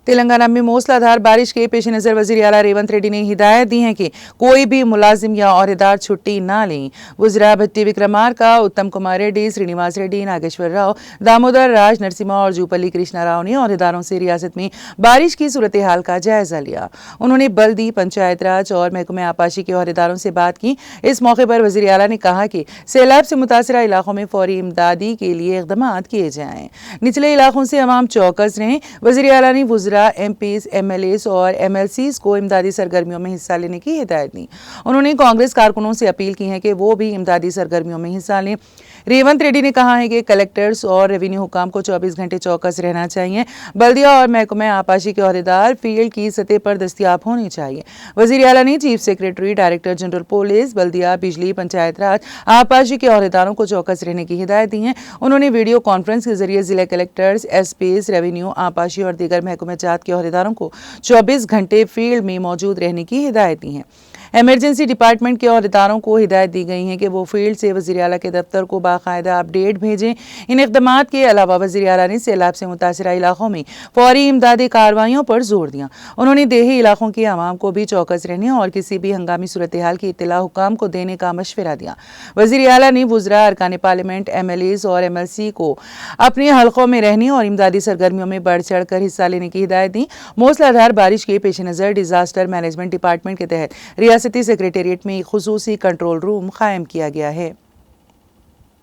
تلنگانہ میں موسلادھار بارش کے پیش نظر وزیر اعلیٰ ریونت ریڈی نے ہدایت دی ہے کہ کوئی بھی ملازم یا عہدیدار چھٹی نہ لیں۔ وزراء بھٹی وکرمارکا، اتم کمار ریڈی، سرینیواس ریڈی، ناگیشور راؤ، دامودر راج نرسمہا اور جوپلی کرشنا راؤ نے عہدیداروں سے ریاست میں بارش کی صورتحال کا جائزہ لیا۔ انہوں نے بلدی، پنچایت راج اور محکمہ آبپاشی کے عہدیداروں سے بات کی۔ اس موقع پر وزیر اعلیٰ نے کہا کہ سیلاب سے متاثرہ علاقوں میں فوری امدادی کے لیے اقدامات کیے جائیں۔ نچلے علاقوں سے عوام چوکس رہیں۔ وزیر اعلیٰ نے وزراء، M Ps, M L As اور ایم ایل سیز کو امدادی سرگرمیوں میں حصہ لینے کی ہدایت دی۔ انہوں نے کانگریس کارکنوں سے اپیل کی ہے کہ وہ بھی امدادی سرگرمیوں میں حصہ لیں۔ ریونت ریڈی نے کہا ہے کہ کلکٹرز اور ریونیو حکام کو 24 گھنٹے چوکس رہنا چاہیے۔ بلدیہ اور محکمہ آبپاشی کے عہدیدار فیلڈ کی سطح پر دستیاب ہونے چاہیے۔ وزیر اعلیٰ نے chief secretary, director general police, بلدیہ، بجلی، پنچایت راج، آبپاشی کے عہدیداروں کو چوکس رہنے کی ہدایت دی ہے۔ انہوں نے ویڈیو کانفرنس کے ذریعے ضلع کلکٹرز، ایس پیز، ریونیو، آبپاشی اور دیگر محکمہ جات کے عہدیداروں کو 24 گھنٹے فیلڈ میں موجود رہنے کی ہدایت دی ہے۔ ایمرجنسی ڈپارٹمنٹ کے عہدیداروں کو ہدایت دی گئی ہے کہ وہ فیلڈ سے وزیر اعلیٰ کے دفتر کو باقاعدہ اپ ڈیٹ بھیجیں۔ ان اقدامات کے علاوہ وزیر اعلیٰ نے سیلاب سے متاثرہ علاقوں میں فوری امدادی کارروائیوں پر زور دیا۔ انہوں نے دیہی علاقوں کے عوام کو بھی چوکس رہنے اور کسی بھی ہنگامی صورتحال کی اطلاع حکام کو دینے کا مشورہ دیا۔ وزیر اعلیٰ نے وزراء، ارکان پارلیمنٹ، ایم ایل ایز اور ایم ایل سی کو اپنے حلقوں میں رہنے اور امدادی سرگرمیوں میں بڑھ چڑھ کر حصہ لینے کی ہدایت دی۔ موسلادھار بارش کے پیش نظر ڈیزاسٹر مینجمنٹ ڈپارٹمنٹ کے تحت ریاستی سکریٹریٹ میں ایک خصوصی کنٹرول روم قائم کیا گیا ہے۔